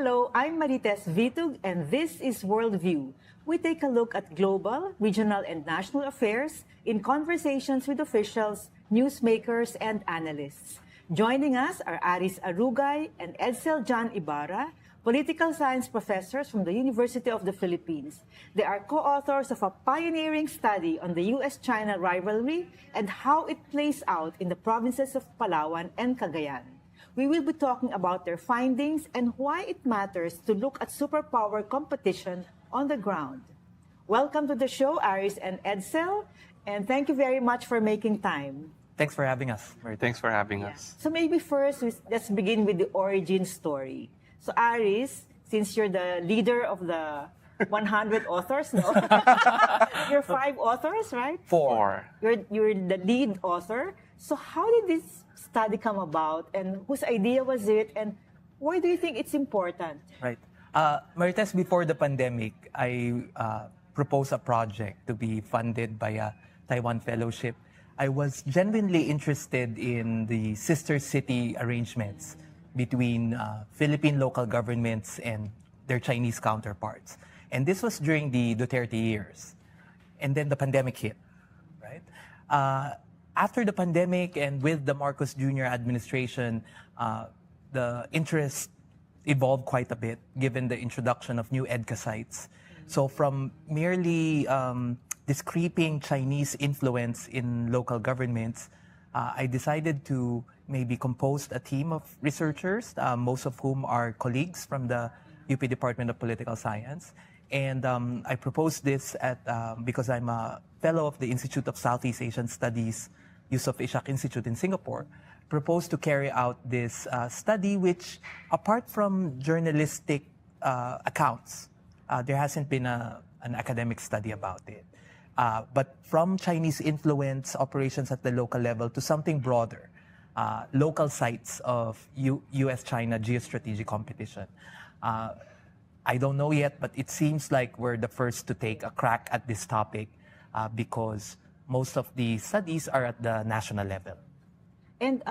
Hello, I'm Marites Vitug, and this is Worldview. We take a look at global, regional, and national affairs in conversations with officials, newsmakers, and analysts. Joining us are Aries Arugay and Edcel Ibarra, political science professors from the University of the Philippines. They are co-authors of a pioneering study on the U.S.-China rivalry and how it plays out in the provinces of Palawan and Cagayan. We will be talking about their findings and why it matters to look at superpower competition on the ground. Welcome to the show, Aries and Edcel, and thank you very much for making time. Thanks for having us. Thanks for having us. So maybe first, let's begin with the origin story. So Aries, since you're the leader of the 100 authors, no? You're 5 authors, right? 4. You're the lead author. So how did this study come about, and whose idea was it, and why do you think it's important? Right. Marites, before the pandemic, I proposed a project to be funded by a Taiwan Fellowship. I was genuinely interested in the sister city arrangements between Philippine local governments and their Chinese counterparts. And this was during the Duterte years. And then the pandemic hit, right? After the pandemic and with the Marcos Jr. administration, the interest evolved quite a bit given the introduction of new EDCA sites. So from merely this creeping Chinese influence in local governments, I decided to maybe compose a team of researchers, most of whom are colleagues from the UP Department of Political Science. And I proposed this because I'm a fellow of the Institute of Southeast Asian Studies, Yusof Ishak Institute in Singapore, proposed to carry out this study, which, apart from journalistic accounts, there hasn't been an academic study about it. But from Chinese influence operations at the local level to something broader, local sites of U.S.-China geostrategic competition. I don't know yet, but it seems like we're the first to take a crack at this topic because most of the studies are at the national level. And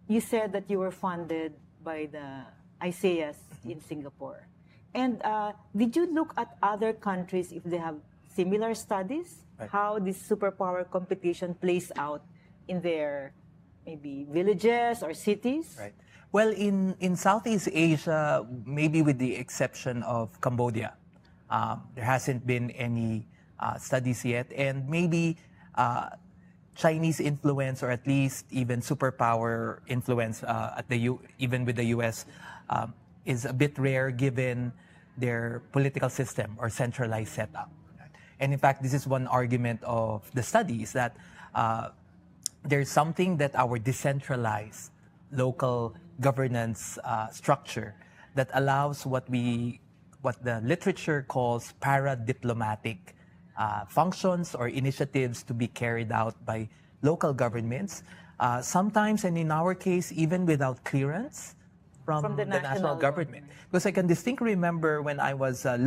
you said that you were funded by the ICEAS in Singapore. And did you look at other countries if they have similar studies? Right. How this superpower competition plays out in their maybe villages or cities? Right. Well, in Southeast Asia, maybe with the exception of Cambodia, there hasn't been any studies yet, and maybe Chinese influence, or at least even superpower influence even with the U.S. Is a bit rare given their political system or centralized setup. And in fact, this is one argument of the study, is that there's something that our decentralized local governance structure that allows what the literature calls para-diplomatic functions or initiatives to be carried out by local governments, sometimes, and in our case, even without clearance from the national government. Because I can distinctly remember when I was I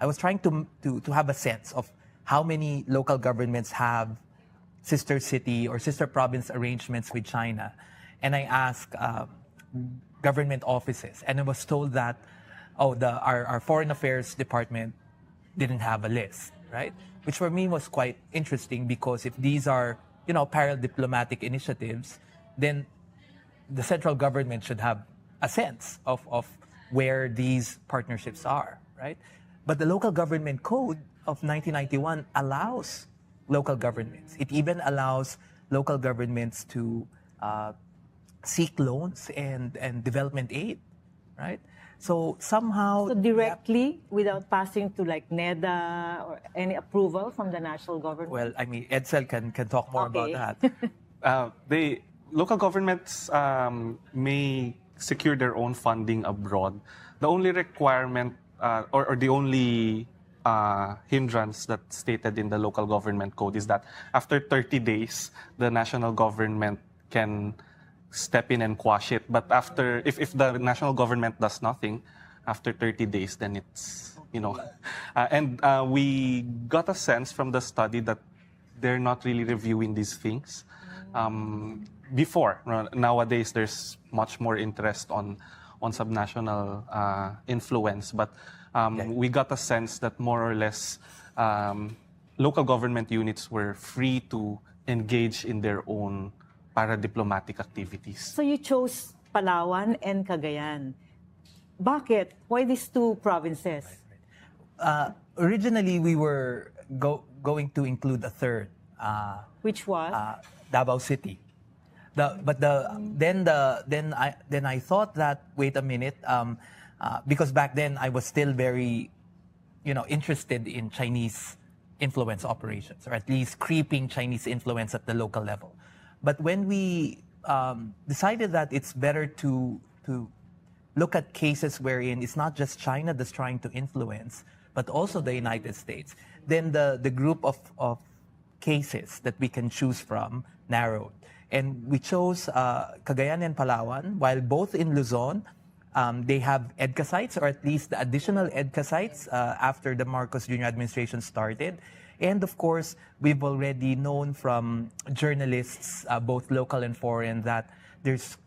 was trying to have a sense of how many local governments have sister city or sister province arrangements with China. And I asked government offices, and I was told that, our Foreign Affairs Department didn't have a list, right? Which for me was quite interesting, because if these are, para-diplomatic initiatives, then the central government should have a sense of where these partnerships are, right? But the Local Government Code of 1991 allows local governments. It even allows local governments to seek loans and development aid, right? So somehow... So directly, without passing to like NEDA or any approval from the national government? Well, I mean, Edcel can talk more about that. The local governments may secure their own funding abroad. The only requirement or the only hindrance that's stated in the local government code is that after 30 days, the national government can step in and quash it. But after, if the national government does nothing, after 30 days, then it's, and we got a sense from the study that they're not really reviewing these things. Before, nowadays, there's much more interest on on subnational influence. But we got a sense that more or less local government units were free to engage in their own para-diplomatic activities. So you chose Palawan and Cagayan. Bakit? Why these two provinces? Originally, we were going to include a third. Which was? Davao City. Then I thought that, wait a minute, because back then I was still very, interested in Chinese influence operations, or at least creeping Chinese influence at the local level. But when we decided that it's better to look at cases wherein it's not just China that's trying to influence, but also the United States, then the group of cases that we can choose from narrowed. And we chose Cagayan and Palawan, while both in Luzon, they have EDCA sites, or at least the additional EDCA sites after the Marcos Jr. administration started. And of course, we've already known from journalists, both local and foreign, that there's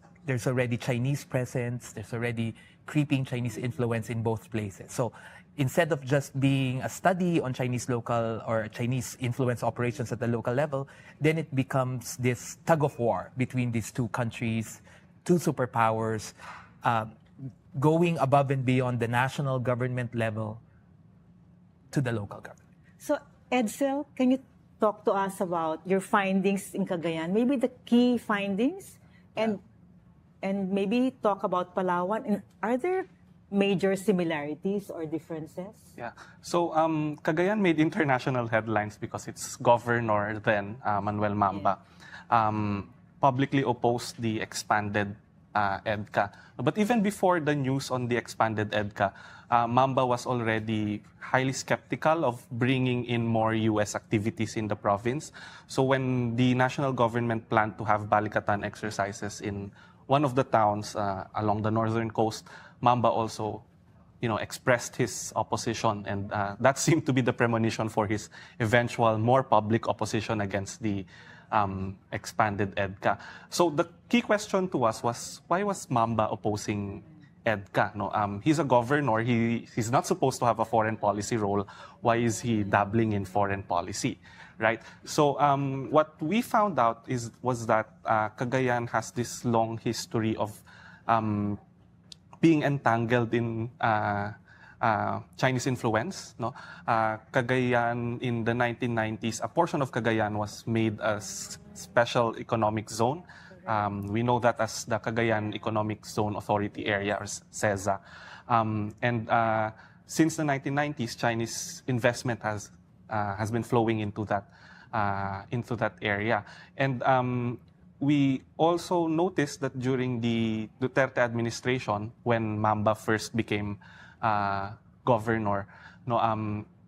already Chinese presence, there's already creeping Chinese influence in both places. So instead of just being a study on Chinese local or Chinese influence operations at the local level, then it becomes this tug of war between these two countries, two superpowers, going above and beyond the national government level to the local government. So, Edcel, can you talk to us about your findings in Cagayan? Maybe the key findings, and maybe talk about Palawan. And are there major similarities or differences? Yeah. So Cagayan made international headlines because its governor then, Manuel Mamba, publicly opposed the expanded EDCA. But even before the news on the expanded EDCA, Mamba was already highly skeptical of bringing in more U.S. activities in the province. So when the national government planned to have Balikatan exercises in one of the towns along the northern coast, Mamba also, expressed his opposition, and that seemed to be the premonition for his eventual more public opposition against the expanded EDCA. So the key question to us was, why was Mamba opposing EDCA? No, he's a governor. He's not supposed to have a foreign policy role. Why is he dabbling in foreign policy, right? So what we found out was that Cagayan has this long history of being entangled in Chinese influence. No, Cagayan in the 1990s, a portion of Cagayan was made a special economic zone. We know that as the Cagayan Economic Zone Authority Area, or CEZA. And since the 1990s, Chinese investment has been flowing into that area. And we also noticed that during the Duterte administration, when Mamba first became governor,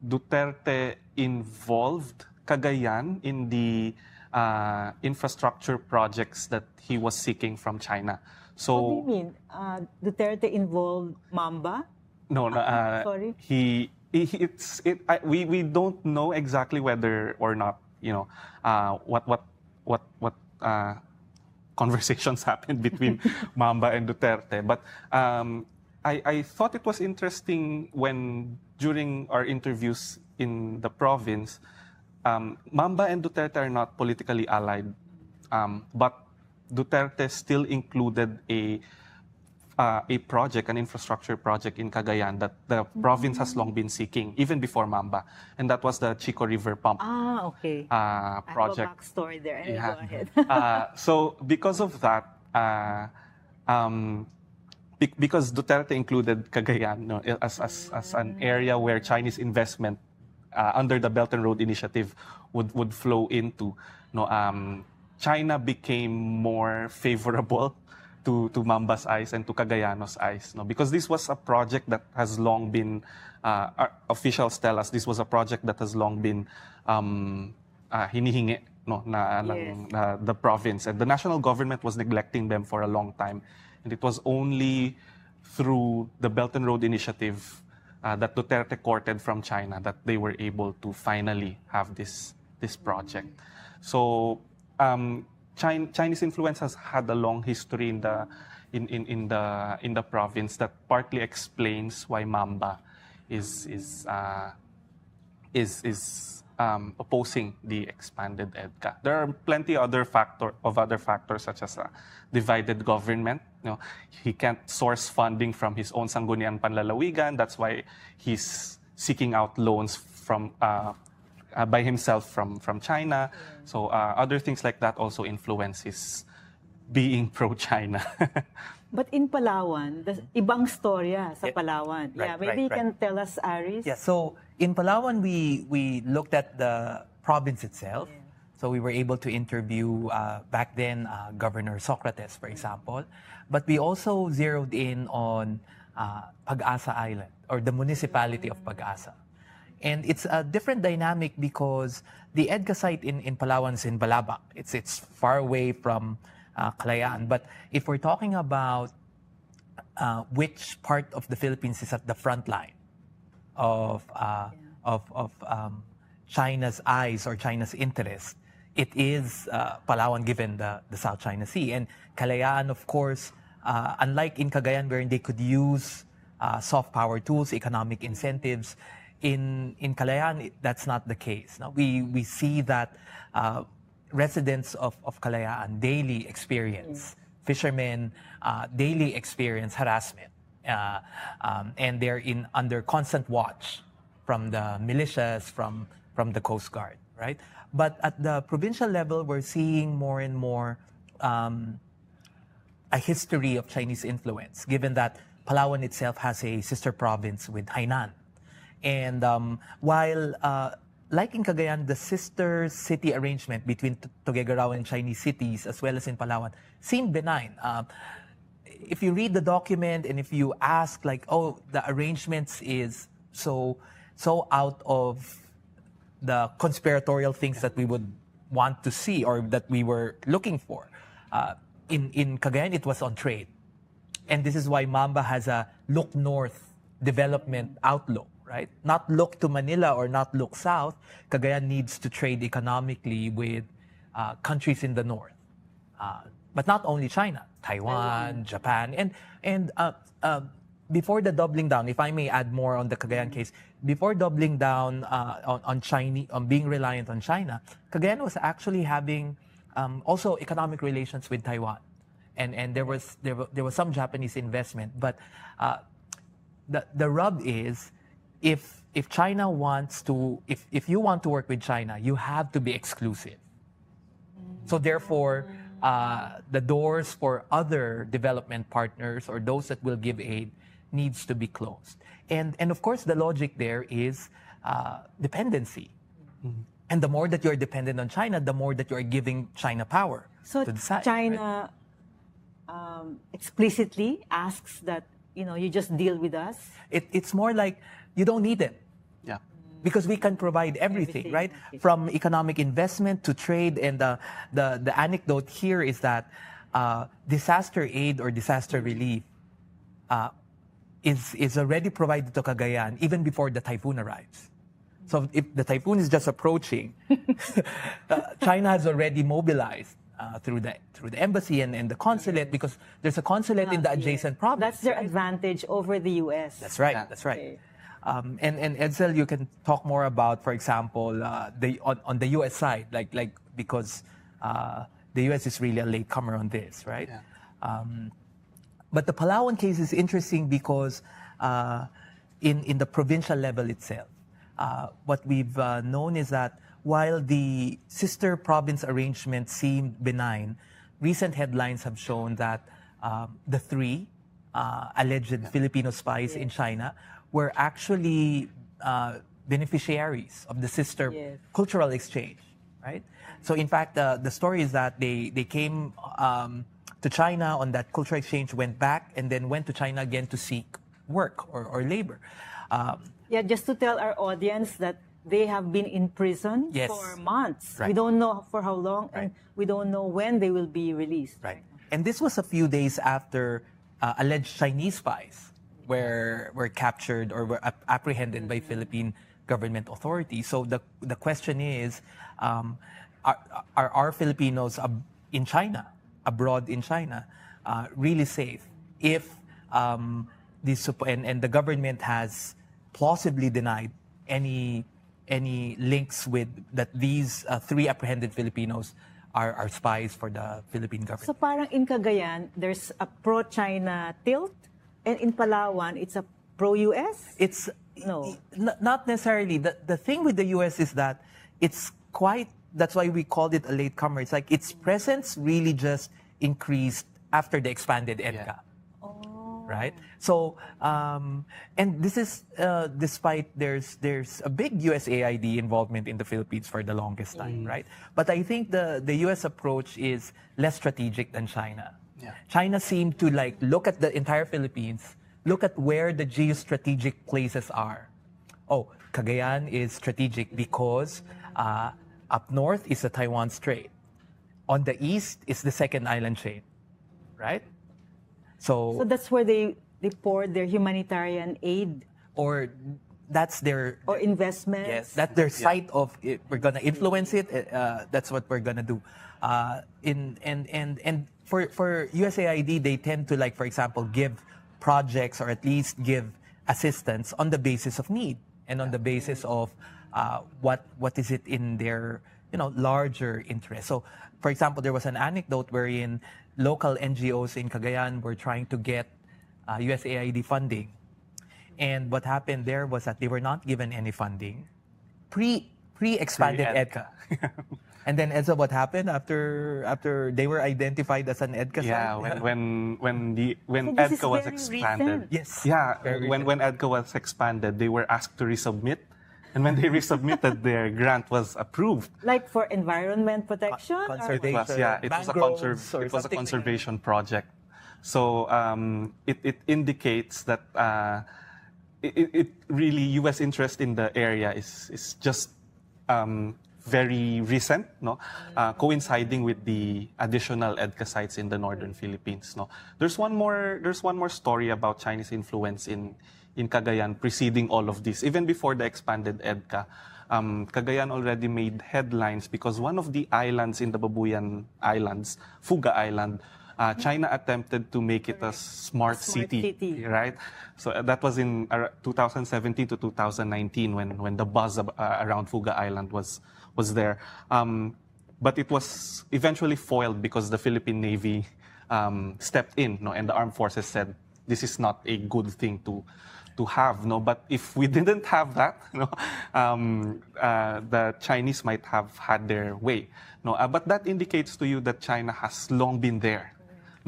Duterte involved Cagayan in the infrastructure projects that he was seeking from China. So, what do you mean? Duterte involved Mamba? No, sorry. We don't know exactly whether or not what conversations happened between Mamba and Duterte. But I thought it was interesting when during our interviews in the province, Mamba and Duterte are not politically allied, but Duterte still included a project, an infrastructure project in Cagayan that the province has long been seeking, even before Mamba, and that was the Chico River Pump. Okay. Project. I have a backstory there. Anyway, go ahead. So because of that, because Duterte included Cagayan as an area where Chinese investment under the Belt and Road Initiative would flow into, China became more favorable to Mamba's eyes and to Cagayano's eyes, because this was a project that has long been, officials tell us, this was a project that has long been hinihingi ng the province, and the national government was neglecting them for a long time, and it was only through the Belt and Road Initiative that Duterte courted from China that they were able to finally have this project. So Chinese influence has had a long history in in the province that partly explains why Mamba is opposing the expanded EDCA. There are plenty other factors such as divided government. He can't source funding from his own Sangguniang Panlalawigan. That's why he's seeking out loans from by himself from China. So other things like that also influence his being pro-China. But in Palawan, ibang storya sa Palawan. Right, Yeah, maybe you right. can tell us, Aries. Yeah, so in Palawan, we looked at the province itself. So we were able to interview back then Governor Socrates, for example. But we also zeroed in on Pag-asa Island, or the municipality of Pag-asa. And it's a different dynamic because the EDCA site in Palawan is in Balabac. It's far away from Cagayan. But if we're talking about which part of the Philippines is at the front line of China's eyes or China's interest, it is Palawan, given the South China Sea. And Cagayan, of course, unlike in Cagayan, where they could use soft power tools, economic incentives, in Cagayan, that's not the case. Now, we see that residents of Cagayan daily experience, fishermen daily experience harassment, and they're under constant watch from the militias, from the Coast Guard, right? But at the provincial level, we're seeing more and more a history of Chinese influence, given that Palawan itself has a sister province with Hainan. And while, like in Cagayan, the sister city arrangement between Tuguegarao and Chinese cities, as well as in Palawan, seemed benign. If you read the document and if you ask, like, oh, the arrangements is so out of the conspiratorial things that we would want to see or that we were looking for. In Cagayan, it was on trade. And this is why Mamba has a look north development outlook, right? Not look to Manila or not look south. Cagayan needs to trade economically with countries in the north. But not only China, Taiwan, Japan. And before the doubling down, if I may add more on the Cagayan case, before doubling down on being reliant on China, Cagayan was actually having also economic relations with Taiwan. And there was some Japanese investment. But the rub is, if China wants to, if you want to work with China, you have to be exclusive. So therefore, the doors for other development partners or those that will give aid needs to be closed. And of course, the logic there is dependency. Mm-hmm. And the more that you're dependent on China, the more that you're giving China power so to decide. China explicitly asks that, you just deal with us? It's more like, you don't need it. Yeah. Because we can provide everything, right? Okay. From economic investment to trade. And the anecdote here is that disaster aid or disaster relief is already provided to Cagayan even before the typhoon arrives. So if the typhoon is just approaching, China has already mobilized through the embassy and the consulate, because there's a consulate in the adjacent province. That's their advantage over the U.S. That's right. That's right. Okay. And Edcel, you can talk more about, for example, on the U.S. side, like because the U.S. is really a latecomer on this, right? Yeah. But the Palawan case is interesting because in the provincial level itself, what we've known is that while the sister province arrangement seemed benign, recent headlines have shown that the three alleged Filipino spies in China were actually beneficiaries of the sister cultural exchange, right? So in fact, the story is that they came to China on that cultural exchange, went back, and then went to China again to seek work or labor. Just to tell our audience that they have been in prison for months. Right. We don't know for how long, and we don't know when they will be released. Right. And this was a few days after alleged Chinese spies were captured or were apprehended by Philippine government authorities. So the question is, are our Filipinos in China, abroad in China, really safe if and the government has plausibly denied any links with that these 3 apprehended Filipinos are spies for the Philippine government. So parang in Cagayan, there's a pro-China tilt, and in Palawan, it's a pro-US? It's No. not necessarily. The thing with the US is that it's quite, that's why we called it a latecomer. It's like its presence really just increased after the expanded EDCA. Right? So, and this is despite there's a big USAID involvement in the Philippines for the longest time, right? But I think the US approach is less strategic than China. Yeah. China seemed to like look at the entire Philippines, look at where the geostrategic places are. Oh, Cagayan is strategic because up north is the Taiwan Strait. On the east is the second island chain, right? So that's where they pour their humanitarian aid or that's their or investment. yes, that's their site of it. We're gonna influence it. That's what we're gonna do. And for USAID, they tend to like, for example, give projects or at least give assistance on the basis of need and on the basis of what is it in their larger interest. So, for example, there was an anecdote wherein local NGOs in Cagayan were trying to get USAID funding. And what happened there was that they were not given any funding pre-expanded EDCA. And then Edcel, what happened after they were identified as an EDCA Yeah, site? when So this is EDCA was very expanded. recent. Yes. Yeah, Very when EDCA was expanded, they were asked to resubmit. And when they resubmitted, their grant was approved. Like for environment protection? or what? Conservation. It was mangroves or it was a something like conservation project. So it indicates that it really U.S. interest in the area is just very recent, coinciding with the additional EDCA sites in the northern Philippines. There's one more story about Chinese influence in Cagayan preceding all of this. Even before the expanded EDCA, Cagayan already made headlines because one of the islands in the Babuyan Islands, Fuga Island, China attempted to make it a smart city, right? So that was in 2017 to 2019 when the buzz around Fuga Island was there. But it was eventually foiled because the Philippine Navy stepped in, and the armed forces said this is not a good thing to have. But if we didn't have that, the Chinese might have had their way. But that indicates to you that China has long been there.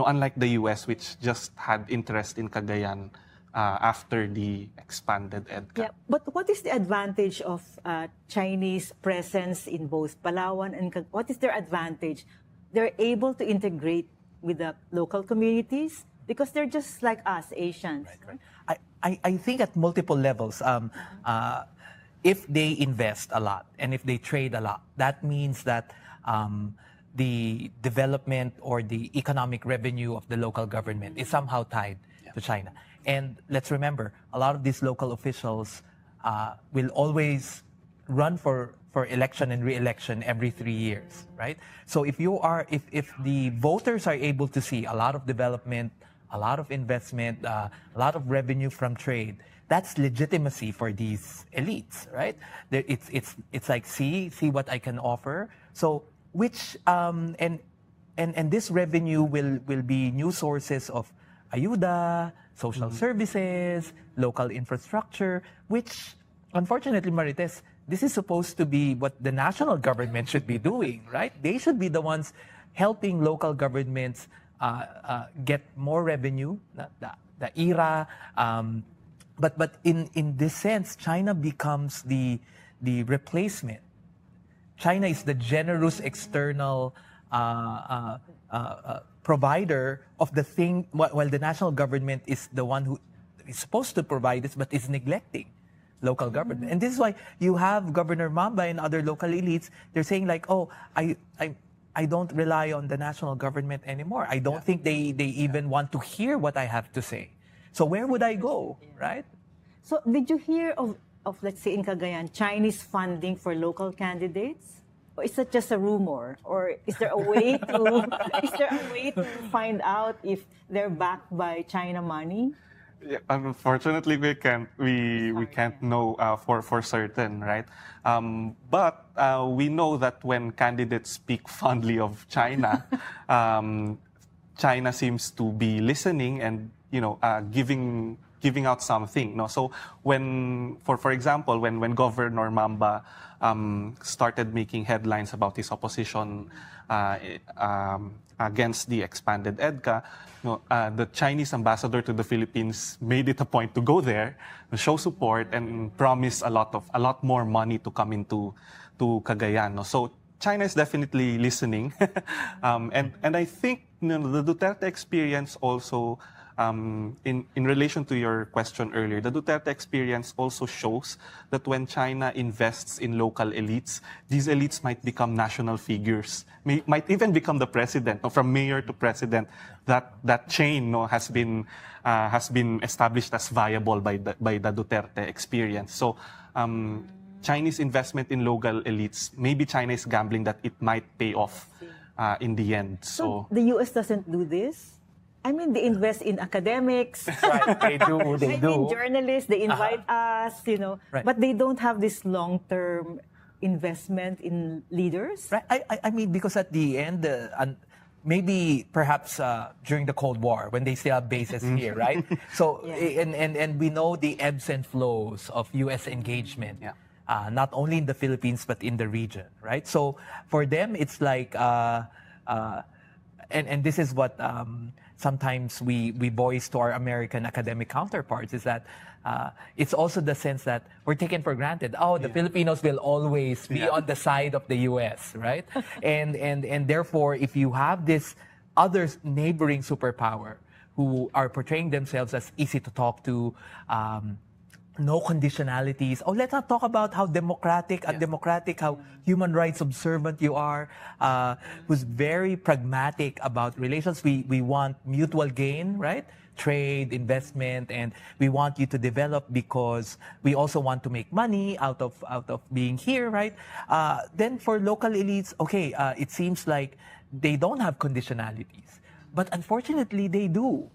Unlike the US, which just had interest in Cagayan after the expanded EDCA. Yeah, but what is the advantage of Chinese presence in both Palawan and what is their advantage? They're able to integrate with the local communities because they're just like us, Asians. Right. I think at multiple levels, if they invest a lot and if they trade a lot, that means that the development or the economic revenue of the local government is somehow tied to China. And let's remember, a lot of these local officials will always run for election and re-election every 3 years, right? So if the voters are able to see a lot of development, a lot of investment, a lot of revenue from trade, that's legitimacy for these elites, right? It's like see what I can offer. So which and this revenue will be new sources of ayuda, social services, local infrastructure, which unfortunately, Marites, this is supposed to be what the national government should be doing, right? They should be the ones helping local governments get more revenue, the IRA. But in this sense, China becomes the replacement. China is the generous external provider of the thing, while the national government is the one who is supposed to provide this, but is neglecting local government. And this is why you have Governor Mamba and other local elites, they're saying like, oh, I don't rely on the national government anymore. I don't think they even want to hear what I have to say. So where would I go, right? So did you hear of let's say in Cagayan, Chinese funding for local candidates? Or is that just a rumor? Or is there a way to find out if they're backed by China money? Yeah, unfortunately, we can't know for certain, right? But we know that when candidates speak fondly of China, China seems to be listening and giving out something. No, so when for example when Governor Mamba started making headlines about his opposition against the expanded EDCA, the Chinese ambassador to the Philippines made it a point to go there, show support, and promise a lot more money to come into Cagayan. No? So China is definitely listening, and I think the Duterte experience also. In relation to your question earlier, the Duterte experience also shows that when China invests in local elites, these elites might become national figures, might even become the president. From mayor to president, that chain has been established as viable by the Duterte experience. So Chinese investment in local elites, maybe China is gambling that it might pay off in the end. So the U.S. doesn't do this? I mean, they invest in academics. Right, they do. They do. In journalists, they invite us, Right. but they don't have this long-term investment in leaders. Right. I mean, because at the end, maybe perhaps during the Cold War, when they still have bases here, right? So, Yeah. and we know the ebbs and flows of U.S. engagement. Yeah. Not only in the Philippines, but in the region, right? So for them, it's like, and this is what sometimes we voice to our American academic counterparts, is that it's also the sense that we're taken for granted. Oh, the Filipinos will always be on the side of the U.S., right? and therefore, if you have this other neighboring superpower who are portraying themselves as easy to talk to, no conditionalities. Oh, let's not talk about how democratic, how human rights observant you are, who's very pragmatic about relations. We want mutual gain, right? Trade, investment, and we want you to develop because we also want to make money out of being here, right? Then for local elites, okay, it seems like they don't have conditionalities. But unfortunately, they do.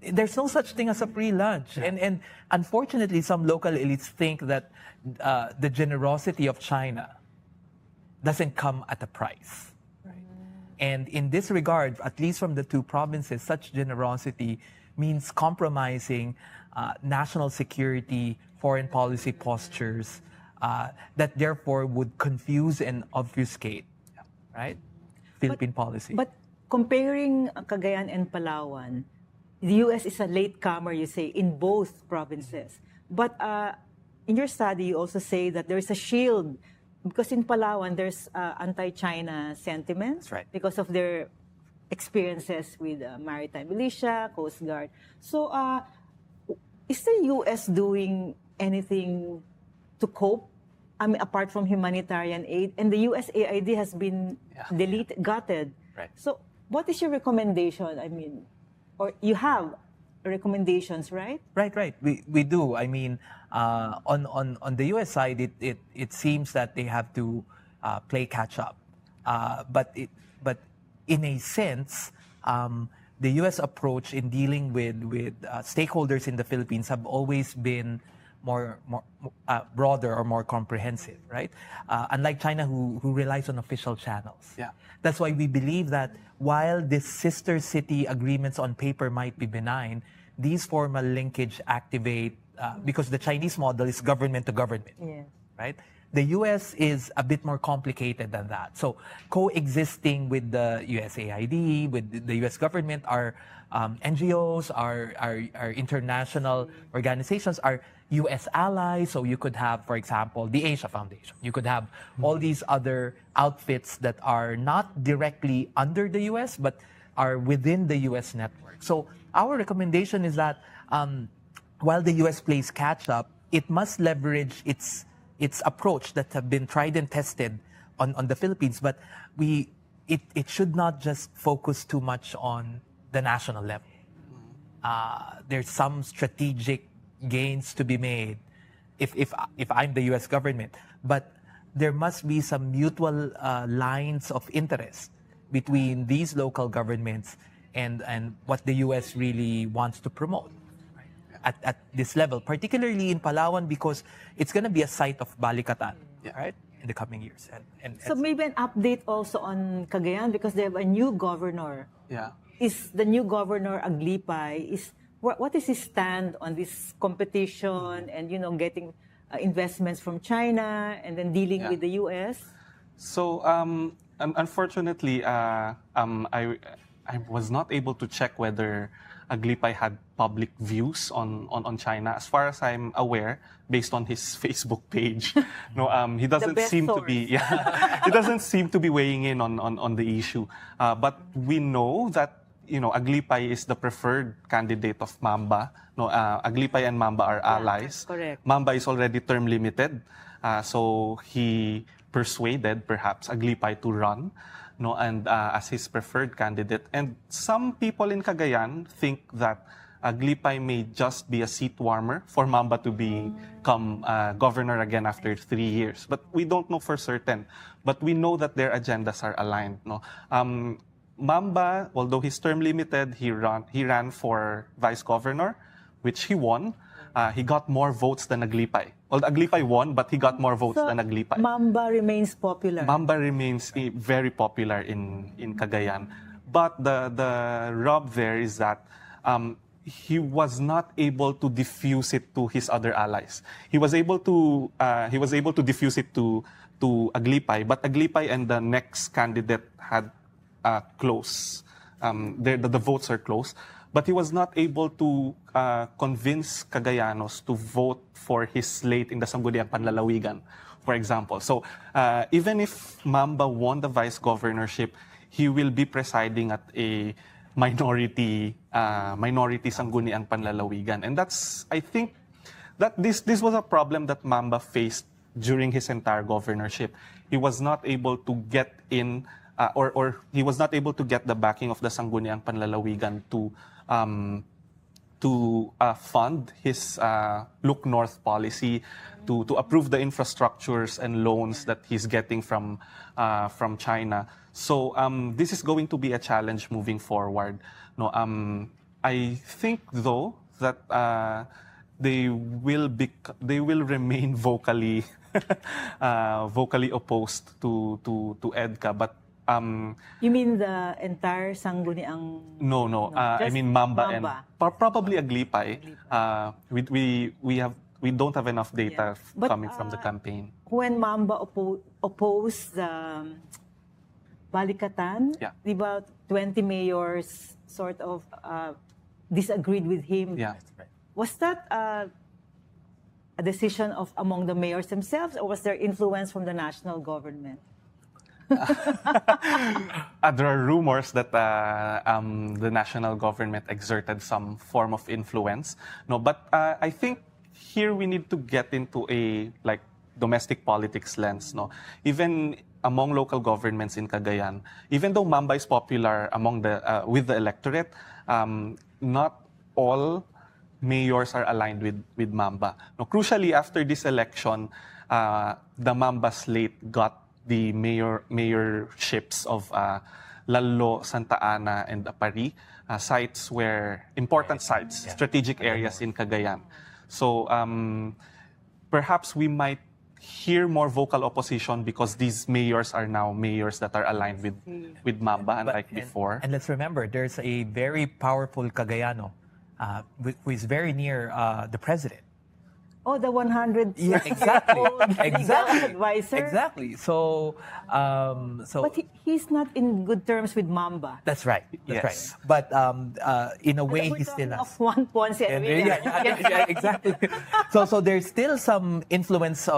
There's no such thing as a free lunch. And unfortunately, some local elites think that the generosity of China doesn't come at a price. Right? And in this regard, at least from the two provinces, such generosity means compromising national security, foreign policy postures that therefore would confuse and obfuscate, right? Philippine policy. But comparing Cagayan and Palawan, the U.S. is a latecomer, you say, in both provinces. But in your study, you also say that there is a shield, because in Palawan, there's anti-China sentiments because of their experiences with maritime militia, Coast Guard. So is the U.S. doing anything to cope? I mean, apart from humanitarian aid, and the USAID has been gutted. Right. So what is your recommendation? I mean, or you have recommendations, right? Right. We do. I mean, on the U.S. side, it seems that they have to play catch up. But in a sense, the U.S. approach in dealing with stakeholders in the Philippines have always been more broader or more comprehensive, right? Unlike China, who relies on official channels. Yeah. That's why we believe that while these sister city agreements on paper might be benign, these formal linkage activate because the Chinese model is government to government, right? The U.S. is a bit more complicated than that. So coexisting with the USAID, with the U.S. government, are NGOs, our international organizations, are U.S. allies. So you could have, for example, the Asia Foundation. You could have all these other outfits that are not directly under the U.S., but are within the U.S. network. So our recommendation is that while the U.S. plays catch-up, it must leverage its approach that have been tried and tested on the Philippines, but it should not just focus too much on the national level. There's some strategic gains to be made if I'm the U.S. government, but there must be some mutual lines of interest between these local governments and what the U.S. really wants to promote at this level, particularly in Palawan, because it's going to be a site of balikatan, right, in the coming years. So maybe an update also on Cagayan, because they have a new governor. Yeah. Is the new governor Aglipay, what is his stand on this competition and, getting investments from China and then dealing with the U.S.? So, unfortunately, I was not able to check whether Aglipay had public views on China. As far as I'm aware, based on his Facebook page, no, he doesn't seem to be. Yeah, he doesn't seem to be weighing in on the issue. But we know that Aglipay is the preferred candidate of Mamba. No, Aglipay and Mamba are allies. Correct. Mamba is already term limited, so he persuaded perhaps Aglipay to run, and as his preferred candidate. And some people in Cagayan think that Aglipay may just be a seat warmer for Mamba to become governor again after 3 years. But we don't know for certain. But we know that their agendas are aligned. No? Mamba, although he's term limited, he ran for vice governor, which he won. He got more votes than Aglipay. Well, Aglipay won, but he got more votes than Aglipay. Mamba remains popular. Mamba remains very popular in Cagayan. But the rub there is that he was not able to diffuse it to his other allies. He was able to diffuse it to Aglipay, but Aglipay and the next candidate had close. The votes are close. But he was not able to convince Cagayanos to vote for his slate in the Sangguniang Panlalawigan, for example. So even if Mamba won the vice governorship, he will be presiding at a minority Sangguniang Panlalawigan. And I think that this was a problem that Mamba faced during his entire governorship. He was not able to get in or he was not able to get the backing of the Sangguniang Panlalawigan to fund his Look North policy, to approve the infrastructures and loans that he's getting from China. So this is going to be a challenge moving forward. No, I think though that they will remain vocally opposed to EDCA, but you mean the entire Sangguniang? No. I mean Mamba. And probably Aglipay. We don't have enough data coming from the campaign. When Mamba opposed the Balikatan, about 20 mayors sort of disagreed with him. Yeah. Was that a decision of among the mayors themselves, or was there influence from the national government? There are rumors that the national government exerted some form of influence. No, but I think here we need to get into a domestic politics lens. No, even among local governments in Cagayan, even though Mamba is popular among with the electorate, not all mayors are aligned with Mamba. No, crucially, after this election, the Mamba slate got the mayorships of Lalo, Santa Ana, and Apari, sites where important sites, strategic areas in Cagayan. So perhaps we might hear more vocal opposition because these mayors are now mayors that are aligned with Mamba, unlike before. And let's remember, there's a very powerful Cagayano who is very near the president. Oh, the 100 exactly. advisor. Exactly. So, but he's not in good terms with Mamba. That's right. That's right. But in a way, he still has. Of one Ponce and exactly. So there's still some influence,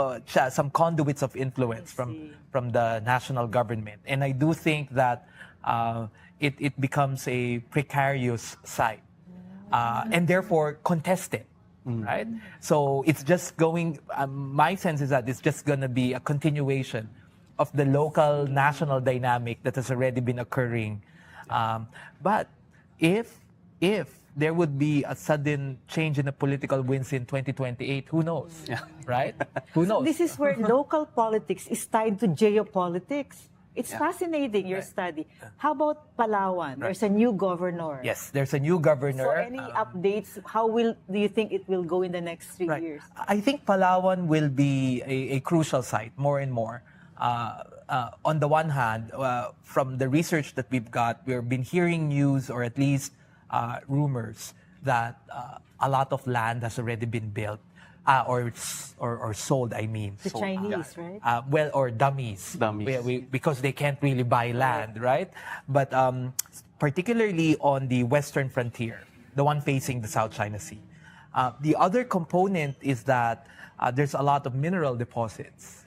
some conduits of influence from the national government, and I do think that it becomes a precarious site, and therefore contested. Right? So it's just going, my sense is that it's just going to be a continuation of the local national dynamic that has already been occurring. But if if there would be a sudden change in the political winds in 2028, who knows? Yeah. Right? Who knows? This is where local politics is tied to geopolitics. It's Yeah. fascinating, your study. How about Palawan? There's a new governor. Yes, there's a new governor. So any updates, do you think it will go in the next 3 years? I think Palawan will be a crucial site more and more. On the one hand, from the research that we've got, we've been hearing news or at least rumors that a lot of land has already been built or sold, I mean. The Chinese, right? Or dummies. Dummies. Because they can't really buy land, right? But particularly on the western frontier, the one facing the South China Sea. The other component is that there's a lot of mineral deposits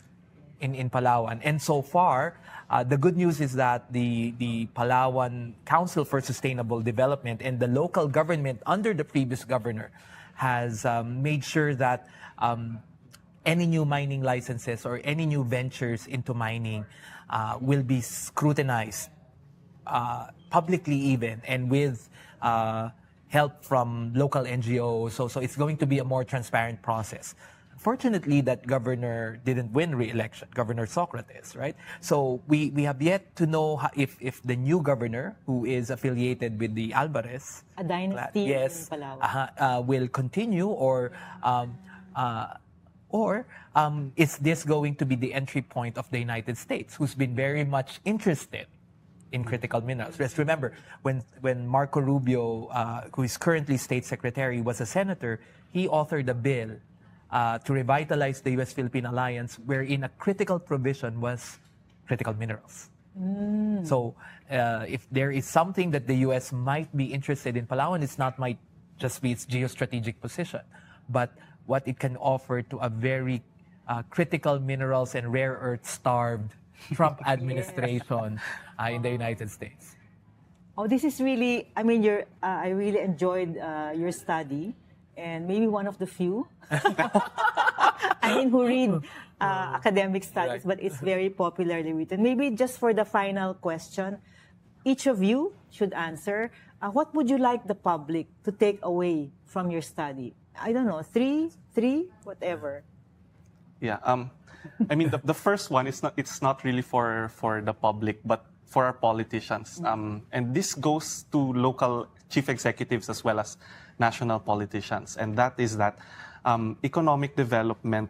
in Palawan. And so far, the good news is that the Palawan Council for Sustainable Development and the local government under the previous governor has made sure that any new mining licenses or any new ventures into mining will be scrutinized publicly even and with help from local NGOs. So it's going to be a more transparent process. Fortunately, that governor didn't win re-election, Governor Socrates, right? So we have yet to know if the new governor, who is affiliated with the Alvarez, A dynasty in Palawan. will continue, or is this going to be the entry point of the United States, who's been very much interested in critical minerals? Just remember, when Marco Rubio, who is currently State Secretary, was a senator, he authored a bill to revitalize the U.S.-Philippine alliance, wherein a critical provision was critical minerals. So if there is something that the U.S. might be interested in Palawan, might just be its geostrategic position, but what it can offer to a very critical minerals and rare earth starved Trump administration in the United States. Oh, this is really, I really enjoyed your study, and maybe one of the few who read academic studies, but it's very popularly written. Maybe just for the final question, each of you should answer, what would you like the public to take away from your study? I don't know, three, whatever. Yeah. The first one is not really for the public, but for our politicians. And this goes to local chief executives as well as national politicians. And that is that economic development,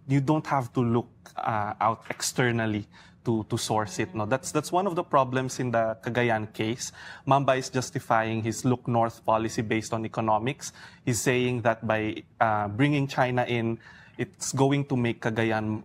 you don't have to look out externally to source it. No, that's one of the problems in the Cagayan case. Mamba is justifying his look north policy based on economics. He's saying that by bringing China in, it's going to make Cagayan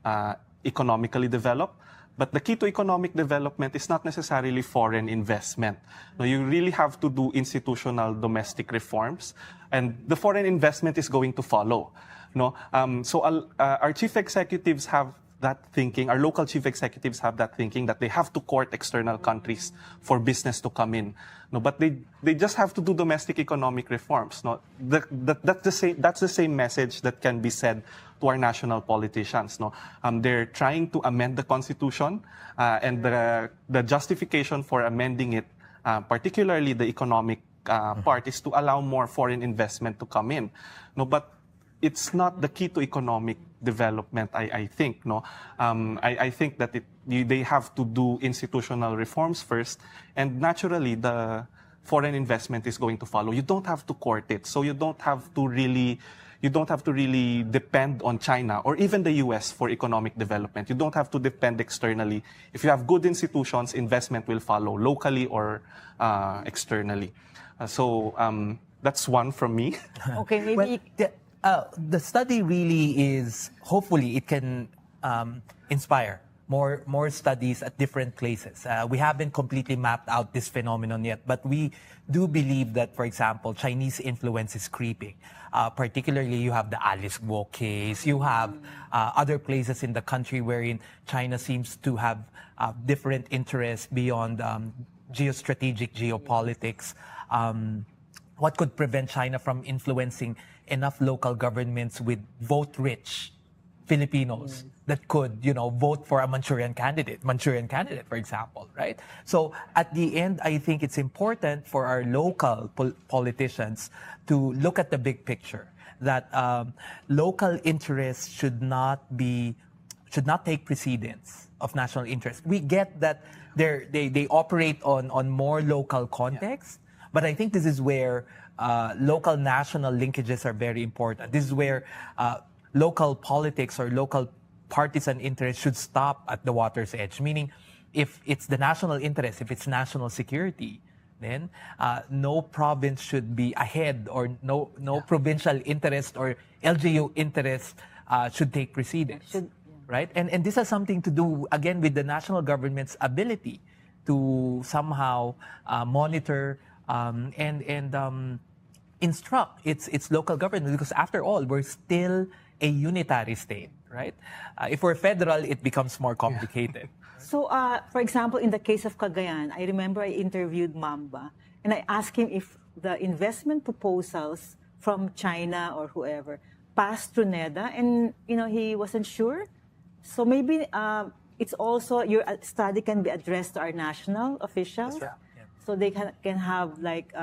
economically developed. But the key to economic development is not necessarily foreign investment. No, you really have to do institutional domestic reforms, and the foreign investment is going to follow. No, so our chief executives have that thinking, our local chief executives have that thinking that they have to court external countries for business to come in. No, but they just have to do domestic economic reforms. No, that's the same message that can be said to our national politicians. No, they're trying to amend the constitution, and the justification for amending it, particularly the economic part, is to allow more foreign investment to come in. No, but it's not the key to economic development, I think. No, I think that they have to do institutional reforms first, and naturally the foreign investment is going to follow. You don't have to court it, so you don't have to really depend on China or even the US for economic development. You don't have to depend externally. If you have good institutions, investment will follow locally or externally. So that's one from me. Okay, maybe. The study really is, hopefully, it can inspire more studies at different places. We haven't completely mapped out this phenomenon yet, but we do believe that, for example, Chinese influence is creeping. Particularly, you have the Alice Guo case. You have other places in the country wherein China seems to have different interests beyond geostrategic geopolitics. What could prevent China from influencing enough local governments with vote-rich Filipinos that could, vote for a Manchurian candidate, for example, right? So at the end, I think it's important for our local politicians to look at the big picture, that local interests should not take precedence of national interest. We get that they operate on more local context, but I think this is where local national linkages are very important. This is where local politics or local partisan interest should stop at the water's edge. Meaning, if it's the national interest, if it's national security, then no province should be ahead, or no provincial interest or LGU interest should take precedence. Right? And this has something to do, again, with the national government's ability to somehow monitor and instruct its local government, because after all, we're still a unitary state, right? If we're federal, it becomes more complicated. So, for example, in the case of Cagayan, I remember I interviewed Mamba, and I asked him if the investment proposals from China or whoever passed through NEDA, and he wasn't sure. So maybe it's also, your study can be addressed to our national officials. That's right. Yeah. So they can have like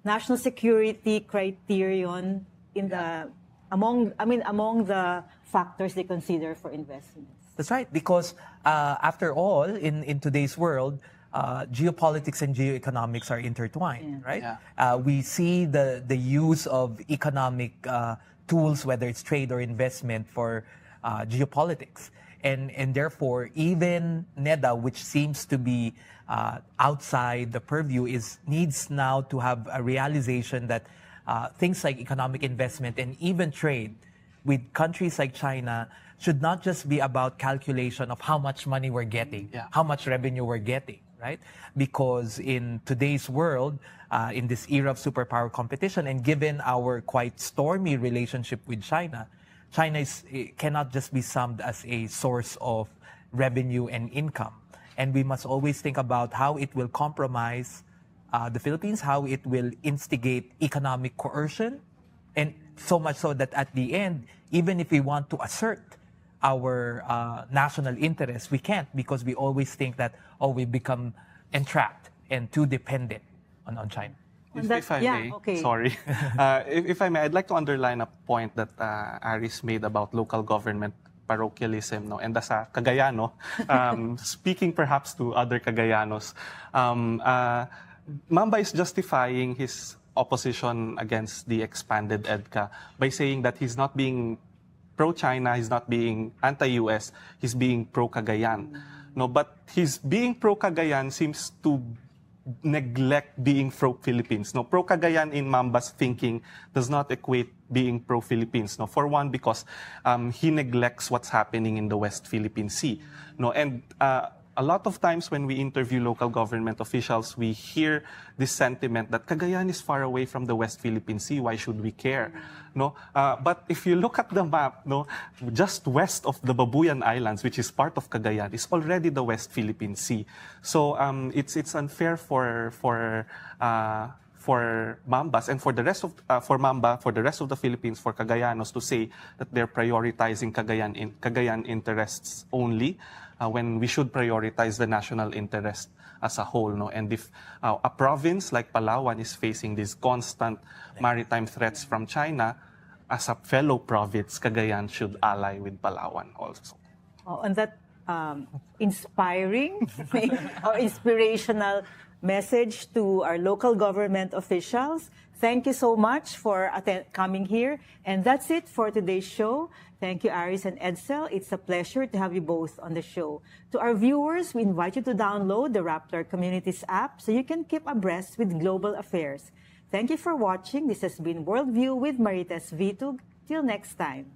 national security criterion among the factors they consider for investments. That's right, because after all, in today's world, geopolitics and geoeconomics are intertwined, right? Yeah. We see the use of economic tools, whether it's trade or investment, for geopolitics. And therefore, even NEDA, which seems to be outside the purview, needs now to have a realization that things like economic investment and even trade with countries like China should not just be about calculation of how much money we're getting, how much revenue we're getting, right? Because in today's world, in this era of superpower competition, and given our quite stormy relationship with China cannot just be summed as a source of revenue and income. And we must always think about how it will compromise the Philippines, how it will instigate economic coercion, and so much so that at the end, even if we want to assert our national interests, we can't, because we always think that, we become entrapped and too dependent on China. If I may, sorry. If I may, I'd like to underline a point that Aries made about local government parochialism, no? And as a Cagayano, speaking perhaps to other Cagayanos, Mamba is justifying his opposition against the expanded EDCA by saying that he's not being pro-China, he's not being anti-US, he's being pro-Cagayan. No, but his being pro-Cagayan seems to neglect being pro-Philippines. No, pro-Cagayan in Mamba's thinking does not equate being pro-Philippines. No, for one, because he neglects what's happening in the West Philippine Sea. No, and a lot of times when we interview local government officials, we hear this sentiment that Cagayan is far away from the West Philippine Sea. Why should we care? No, but if you look at the map, no, just west of the Babuyan Islands, which is part of Cagayan, is already the West Philippine Sea. So it's unfair for Mambas and for the rest of for Mamba, for the rest of the Philippines, for Cagayanos to say that they're prioritizing Cagayan interests only, when we should prioritize the national interest as a whole. No? And if a province like Palawan is facing these constant maritime threats from China, as a fellow province, Cagayan should ally with Palawan also. On that inspiring or inspirational message to our local government officials, thank you so much for coming here. And that's it for today's show. Thank you, Aries and Edcel. It's a pleasure to have you both on the show. To our viewers, we invite you to download the Rappler Communities app so you can keep abreast with global affairs. Thank you for watching. This has been Worldview with Marites Vitug. Till next time.